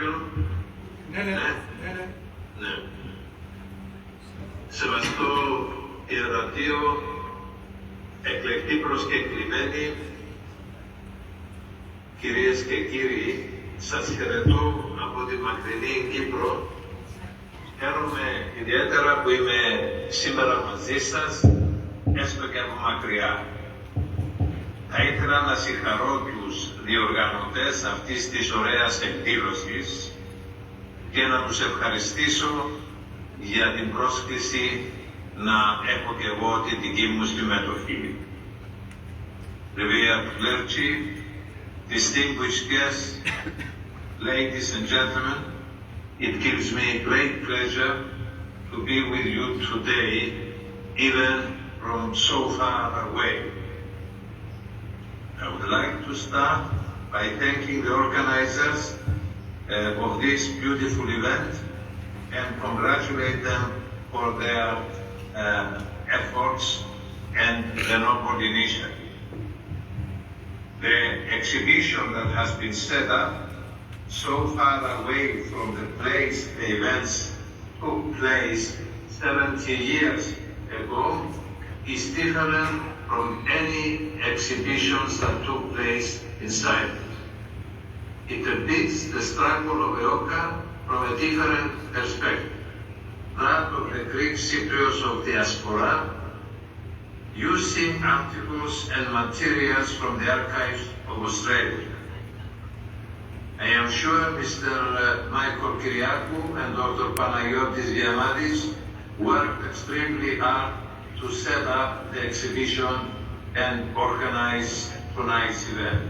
παρακαλώ. Ναι. Σεβαστό ιερατείο, εκλεκτοί προσκεκλημένοι, κυρίες και κύριοι, σας χαιρετώ από τη μακρινή Κύπρο. Χαίρομαι ιδιαίτερα που είμαι σήμερα μαζί σας, έστω και από μακριά. Θα ήθελα να συγχαρώ τους διοργανωτές αυτής της ωραίας εκδήλωσης και να τους ευχαριστήσω για την πρόσκληση να έχω και εγώ τη δική μου συμμετοχή. Dear clergy, distinguished guests, ladies and gentlemen, it gives me great pleasure to be with you today, even from so far away. I would like to start by thanking the organizers of this beautiful event and congratulate them for their efforts and the noble initiative. The exhibition that has been set up so far away from the place the events took place 70 years ago is different from any exhibitions that took place inside. It depicts the struggle of Eoka from a different perspective, that of the Greek Cypriots of diaspora, using articles and materials from the archives of Australia. I am sure Mr. Michael Kyriakou and Dr. Panagiotis Diamadis worked extremely hard to set up the exhibition and organize tonight's event.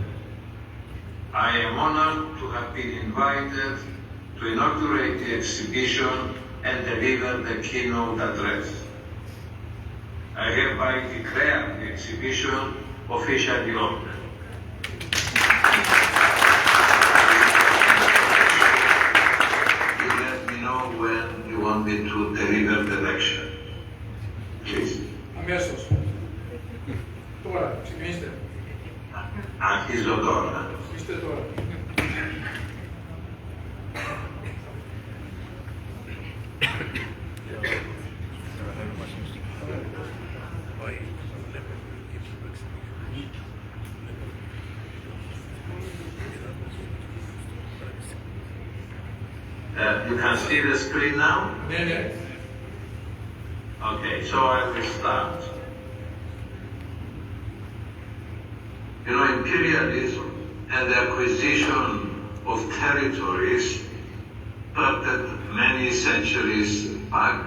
I am honored to have been invited to inaugurate the exhibition and deliver the keynote address. I hereby declare the exhibition officially open. You let me know when you want me to deliver the lecture. Please. Αμέσως. Τώρα, ξεκινήστε. Αρχίζω τώρα. Είστε τώρα. You can see the screen now? Ναι. Okay, so I will start. You know, imperialism and the acquisition of territories started many centuries back,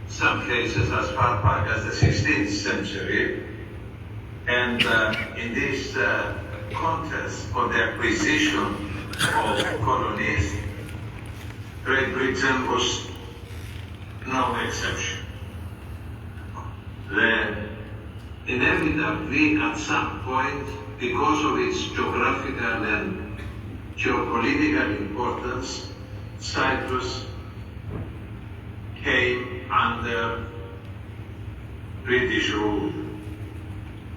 some cases as far back as the 16th century. And in this contest for the acquisition of colonies, Great Britain was no exception. Inevitably, at some point, because of its geographical and geopolitical importance, Cyprus came under British rule.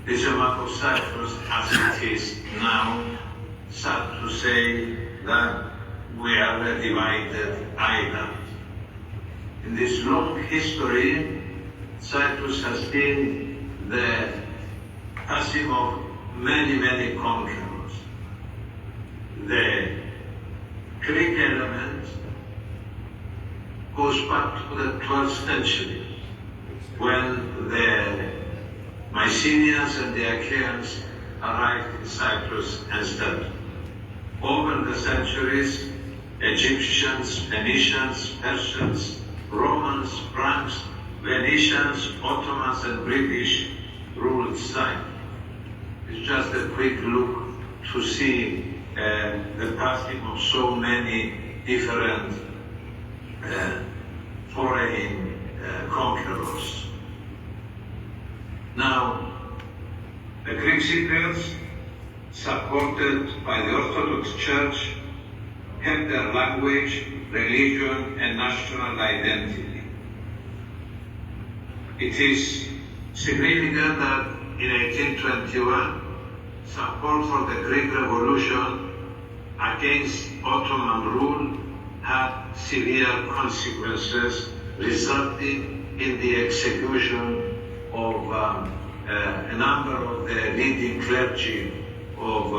This amount of Cyprus, as it is now, sad to say that we are a divided island. In this long history, Cyprus has been the passing of many conquerors. The Greek element goes back to the 12th century, when the Mycenaeans and the Achaeans arrived in Cyprus and settled. Over the centuries, Egyptians, Phoenicians, Persians, Romans, Franks, Venetians, Ottomans, and British ruled Cyprus. It's just a quick look to see the passing of so many different foreign conquerors. Now, the Greek Cypriots, supported by the Orthodox Church, kept their language, religion, and national identity. It is significant that in 1821, support for the Greek Revolution against Ottoman rule had severe consequences, resulting in the execution of a number of the leading clergy of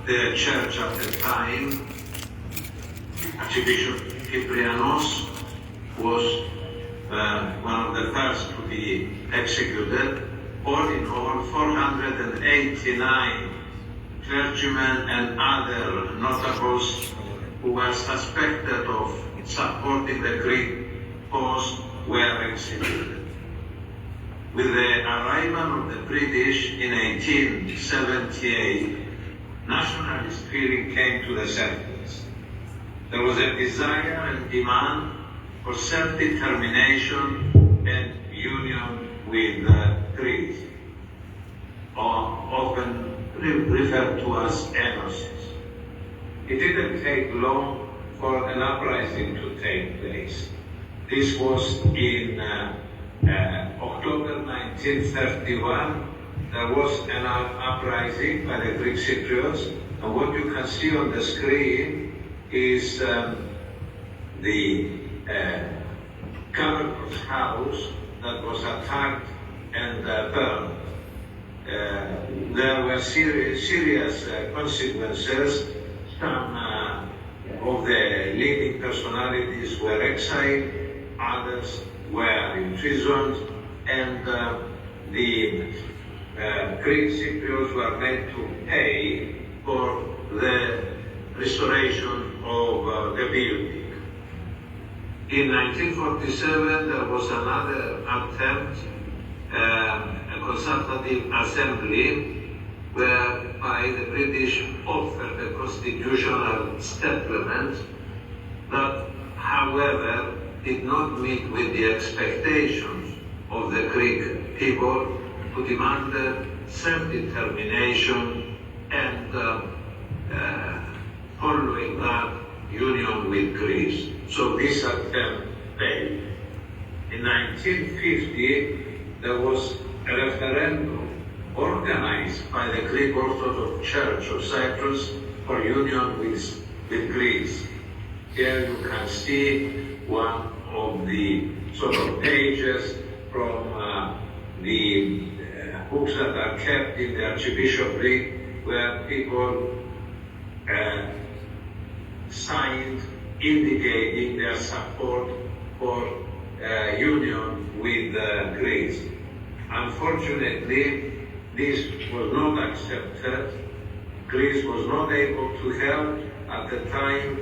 the church at the time. Archbishop Kyprianos was one of the first to be executed. All in all, 489 clergymen and other notables who were suspected of supporting the Greek cause were executed. With the arrival of the British in 1878, nationalist feeling came to the surface. There was a desire and demand for self-determination and union with Greece, often referred to as ethnosis. It didn't take long for an uprising to take place. This was in October 1931. There was an uprising by the Greek Cypriots, and what you can see on the screen is the governor's house that was attacked and burned. There were serious consequences. Some of the leading personalities were exiled, others were imprisoned, and the Greek Cypriots were made to pay for the restoration of the building. In 1947, there was another attempt, a consultative assembly, whereby the British offered a constitutional settlement that, however, did not meet with the expectations of the Greek people, who demanded self-determination and following that, union with Greece. So this attempt failed. In 1950, there was a referendum organized by the Greek Orthodox Church of Cyprus for union with Greece. Here you can see one of the sort of pages from the books that are kept in the Archbishopric, where people signed indicating their support for union with Greece. Unfortunately, this was not accepted. Greece was not able to help at the time,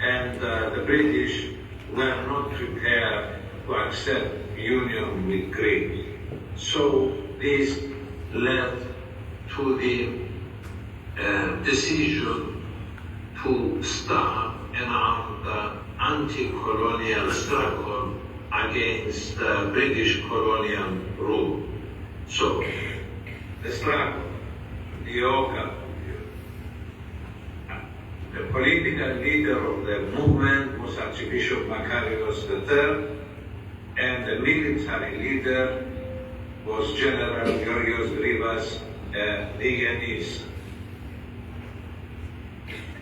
and the British were not prepared to accept union with Greece. So this led to the decision to start an armed anti-colonial struggle against British colonial rule. So the struggle, the Oka, the political leader of the movement was Archbishop Makarios III, and the military leader was General Georgios Grivas Digenis.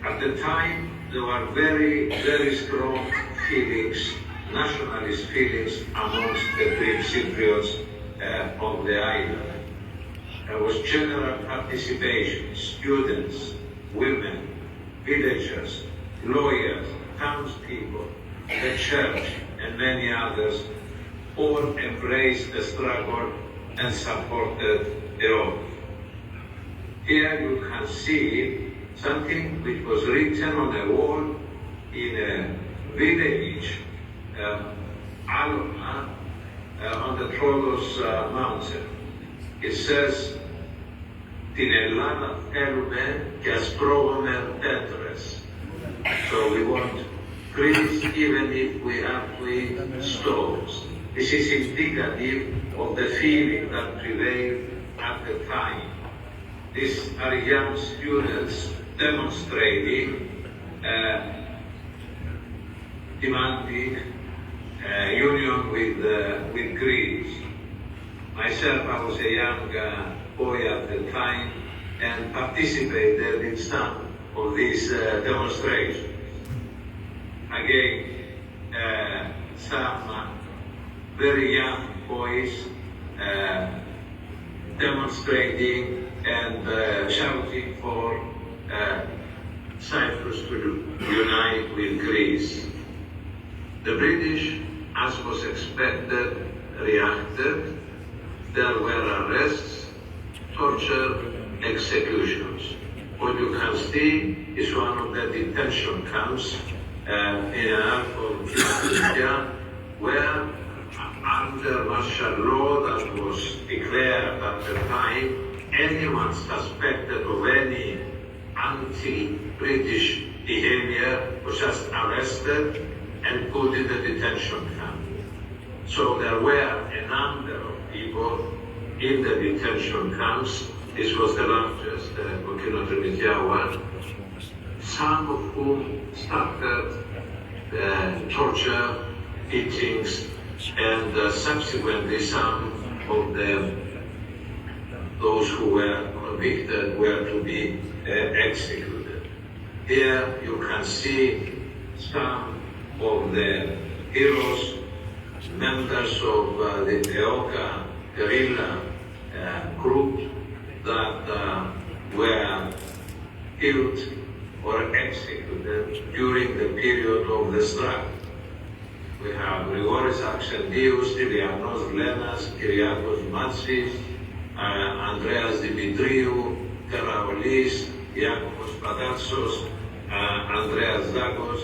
At the time, there were very, very strong feelings, nationalist feelings amongst the Greek Cypriots of the island. There was general participation, students, women, villagers, lawyers, townspeople, the church, and many others all embraced the struggle and supported the oath. Here you can see something which was written on a wall in a village, Alona, on the Troodos mountain. It says, "Την Ελλάδα θέλουμε και ασπρώγουμε πέτρες." So we want Greece even if we have to eat stones. This is indicative of the feeling that prevailed at the time. These are young students demonstrating, demanding union with Greece. Myself, I was a young boy at the time and participated in some of this demonstration. Again, some very young boys demonstrating and shouting for Cyprus to unite with Greece. The British, as was expected, reacted. There were arrests, torture, executions. What you can see is one of the detention camps in an area of Kinotità, where under martial law that was declared at the time, anyone suspected of any anti-British behavior was just arrested and put in the detention camp. So there were a number of people in the detention camps. This was the largest Kinotità one, some of whom suffered torture, beatings, and subsequently some of those who were convicted were to be executed. Here you can see some of the heroes, members of the EOKA guerrilla group that were killed or executed during the period of the struggle. We have Grigoris Axendius, Ilianos Lenas, Kyriakos Matsis, Andreas Dimitriou, Karaolis, Iakos Padatsos, Andreas Zagos.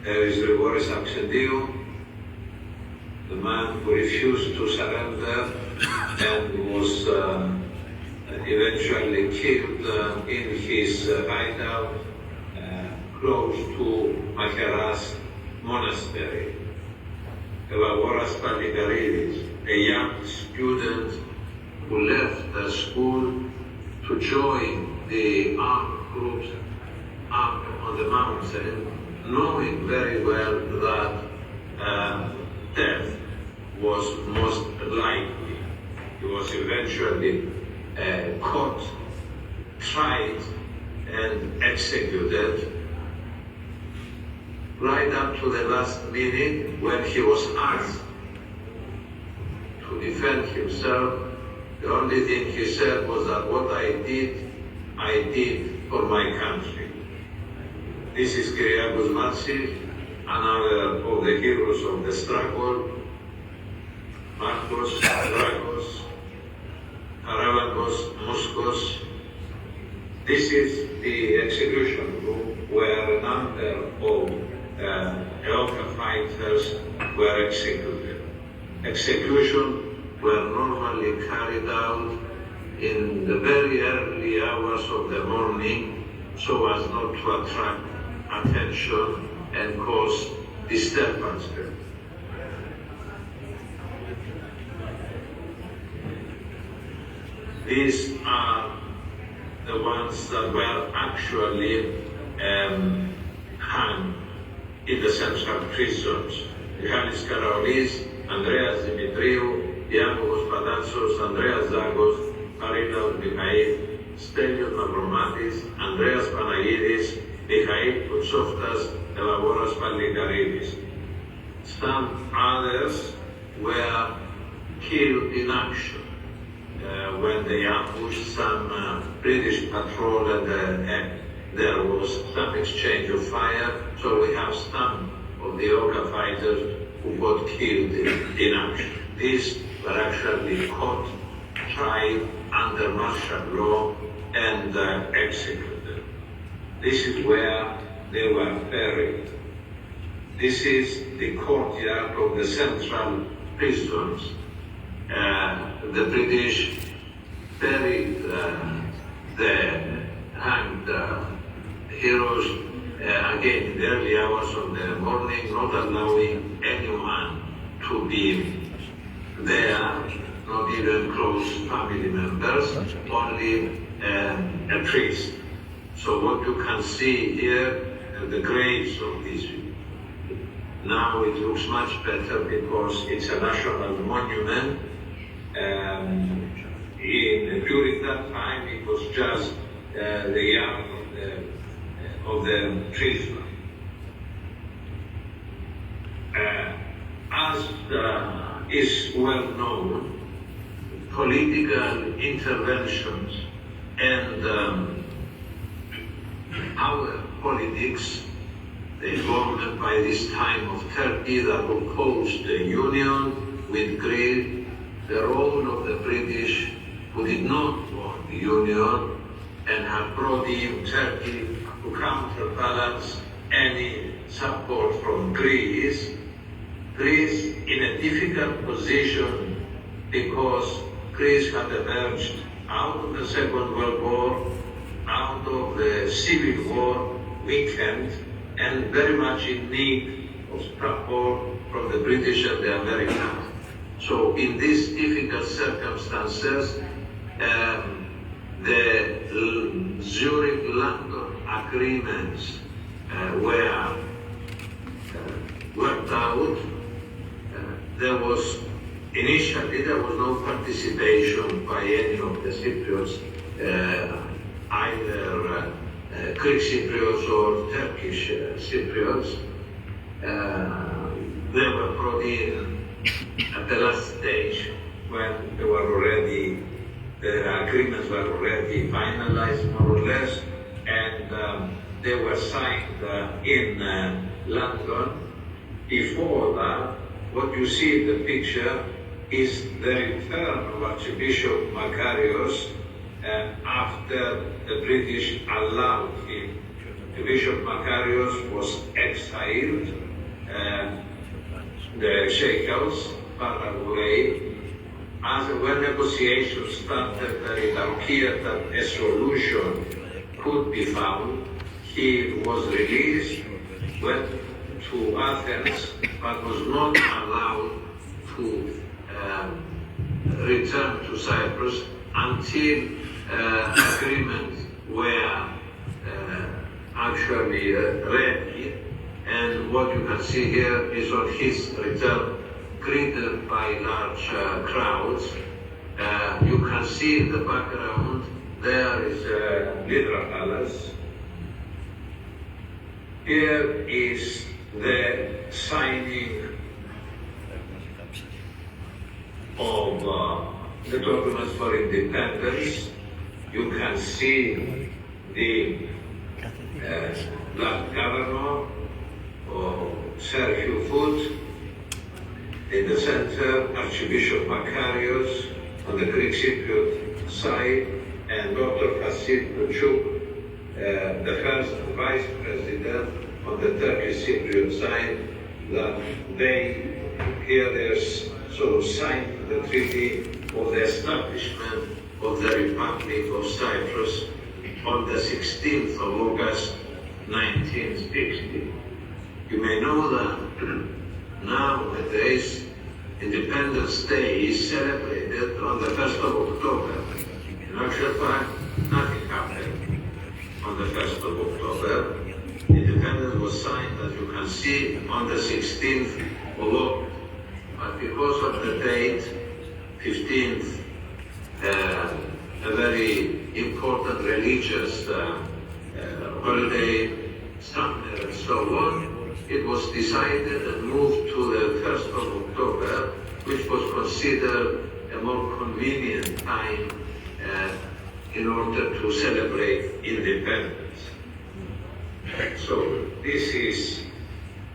There is Grigoris Axendiou, the man who refused to surrender and was eventually killed in his hideout close to Macheras monastery. Elavagoras Palikaridis, a young student who left the school to join the armed groups up on the mountain, knowing very well that death was most likely. He was eventually caught, tried, and executed right up to the last minute when he was asked to defend himself. The only thing he said was that what I did for my country. This is Kyriakos Matsis, another of the heroes of the struggle. Marcos, Dragos, Karalakos, Moskos. This is the execution group where a number of EOKA fighters were executed. Execution were normally carried out in the very early hours of the morning so as not to attract attention and cause disturbances. These are the ones that were actually hung in the central prisons. Michalis Karaolis, Andreas Dimitriou, Iakos Padatsos, Andreas Zagos, Paridaos Mikhail, Stelios Mavromatis, Andreas Panagidis, Mikhail Kutsoftas, Elavagoras Palikaridis. Some others were killed in action when they ambushed some British patrol and there was some exchange of fire. So we have some of the EOKA fighters who got killed in action. These were actually caught, tried under martial law and executed. This is where they were buried. This is the courtyard of the central prisons. The British buried the hanged heroes again in the early hours of the morning, not allowing anyone to be there, not even close family members, only a priest. So what you can see here, the graves of these people. Now it looks much better because it's a national monument. During that time it was just the young of the prisoner. As is well known, political interventions and our politics, the involvement by this time of Turkey that opposed the union with Greece, the role of the British who did not want the union and have brought in Turkey to counterbalance any support from Greece. Greece in a difficult position because Greece had emerged out of the Second World War, out of the Civil War, weakened and very much in need of support from the British and the Americans. So in these difficult circumstances, the Zurich-London agreements were worked out. Initially there was no participation by any of the Cypriots, either Greek Cypriots or Turkish Cypriots. They were brought in at the last stage when the agreements were already finalized more or less, and they were signed in London. Before that, what you see in the picture is the return of Archbishop Makarios after the British allowed him. Bishop Makarios was exiled, the Sheikhs, far away. When negotiations started, it appeared that a solution could be found. He was released, went to Athens, but was not allowed to return to Cyprus until agreements were actually ready. And what you can see here is on his return, greeted by large crowds. You can see in the background, there is Lydra Palace. Here is the signing of the documents for independence. You can see the governor of Sergiu Foot. In the center, Archbishop Makarios on the Greek Cypriot side, and Dr. Hasid Kuchuk, the first vice president on the Turkish Cypriot side, that they sort of signed the treaty of the establishment of the Republic of Cyprus on the 16th of August 1960. You may know that nowadays Independence Day is celebrated on the 1st of October. In actual fact, nothing happened on the 1st of October. Independence was signed, as you can see, on the 16th of August. But because of the date, 15th, a very important religious holiday, summer and so on, it was decided and moved to the 1st of October, which was considered a more convenient time in order to celebrate independence. So this is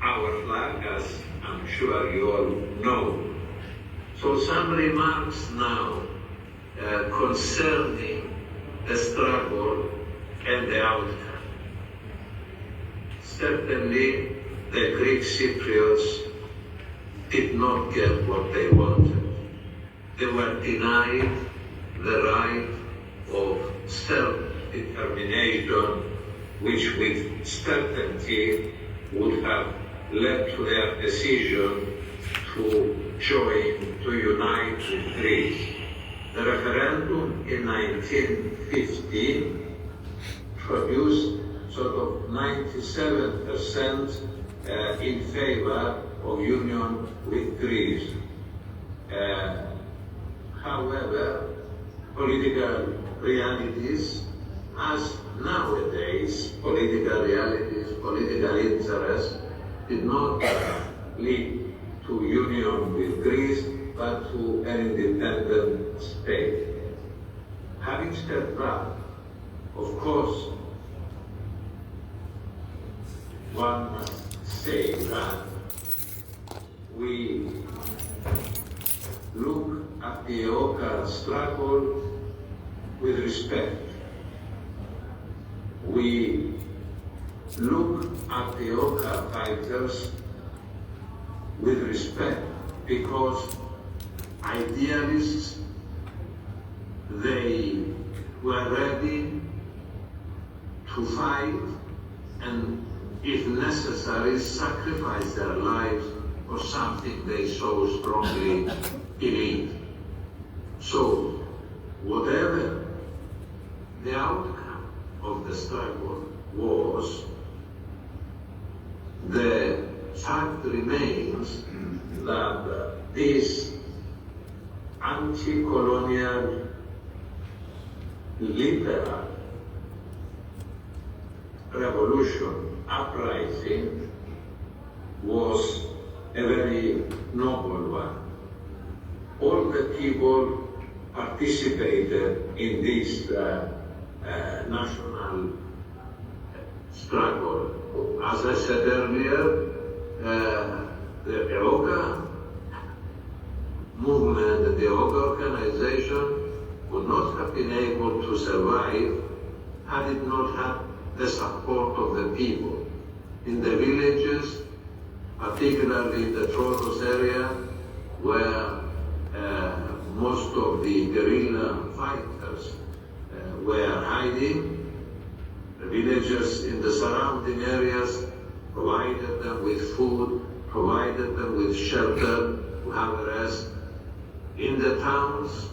our flag, as I'm sure you all know. So some remarks now concerning the struggle and the outcome. Certainly, the Greek Cypriots did not get what they wanted. They were denied the right of self-determination, which with certainty would have led to their decision to unite with Greece. The referendum in 1915 produced sort of 97% in favor of union with Greece. However, political realities as nowadays political realities, political interests did not lead to union with Greece, but to an independent state. Having said that, of course, one must say that we look at the Oka struggle with respect. We look at the Oka fighters with respect because idealists, they were ready to fight and, if necessary, sacrifice their lives for something they so strongly believed. So, whatever the outcome of the struggle was, the fact remains that this anti-colonial liberal revolution uprising was a very noble one. All the people participated in this national struggle. As I said earlier, the Oka movement, the Oka organization would not have been able to survive had it not had the support of the people. In the villages, particularly in the Troodos area, where most of the guerrilla fighters were hiding, the villagers in the surrounding areas provided them with food, provided them with shelter to have a rest. In the towns,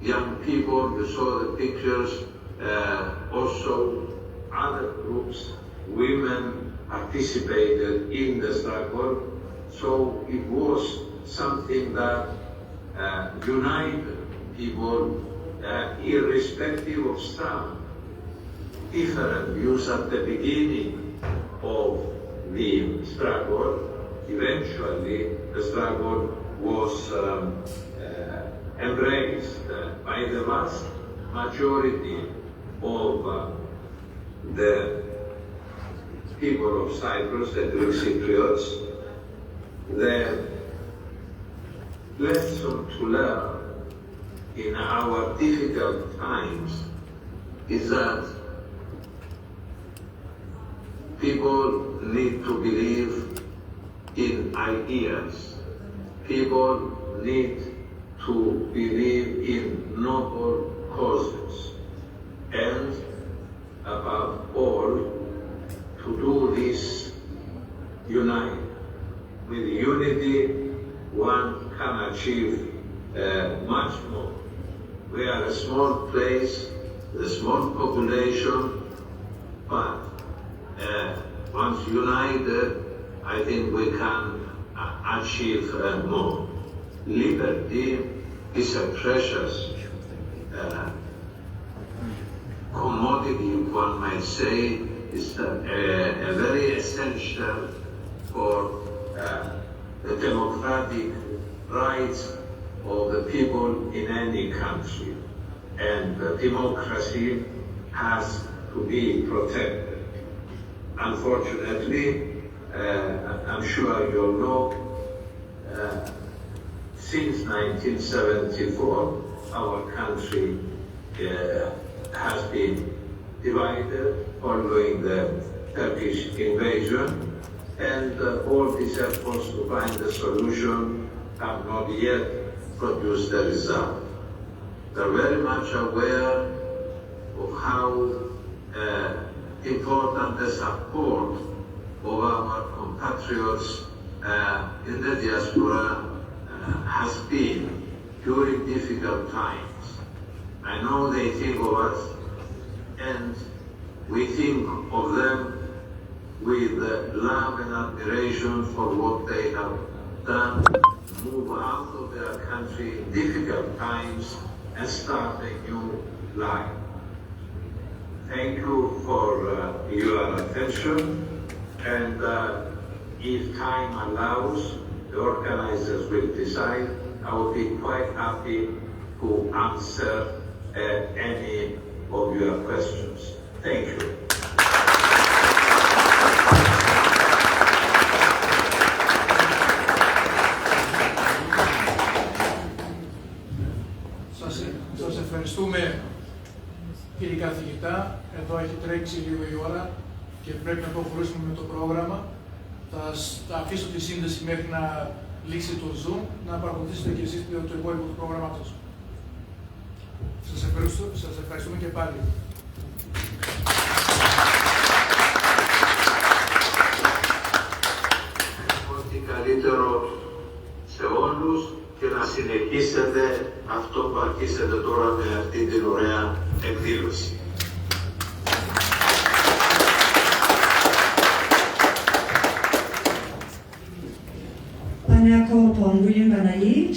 young people, you saw the pictures, also other groups, women participated in the struggle. So it was something that united people irrespective of some different views at the beginning of the struggle. Eventually, the struggle was embraced by the vast majority of the people of Cyprus, the Greek Cypriots. The lesson to learn in our difficult times is that people need to believe in ideas. People need to believe in noble causes. And above all, to do this unite. With unity, one can achieve much more. We are a small place, a small population, but once united, I think we can achieve more. Liberty is a precious commodity, one might say, is a very essential for the democratic rights of the people in any country. And democracy has to be protected. Unfortunately, I'm sure you all know, since 1974, our country has been divided following the Turkish invasion, and all these efforts to find a solution have not yet produced a result. They're very much aware of how important the support of our compatriots in the diaspora has been during difficult times. I know they think of us, and we think of them with love and admiration for what they have done, move out of their country in difficult times and start a new life. thank you for your attention, and if time allows, the organizers will decide. I will be quite happy to answer any of your questions. Thank you. Σας ευχαριστούμε, κύριε καθηγητά. Εδώ έχει τρέξει λίγο η ώρα και πρέπει να προχωρήσουμε με το πρόγραμμα. Θα αφήσω τη σύνδεση μέχρι να λήξει το Zoom, να παρακολουθήσετε και εσείς το υπόλοιπο του προγράμματος. Σας ευχαριστούμε και πάλι. Ό,τι καλύτερο σε όλους και να συνεχίσετε αυτό που αρχίσετε τώρα με αυτή την ωραία εκδήλωση. Παναγιώτων William Παναγί,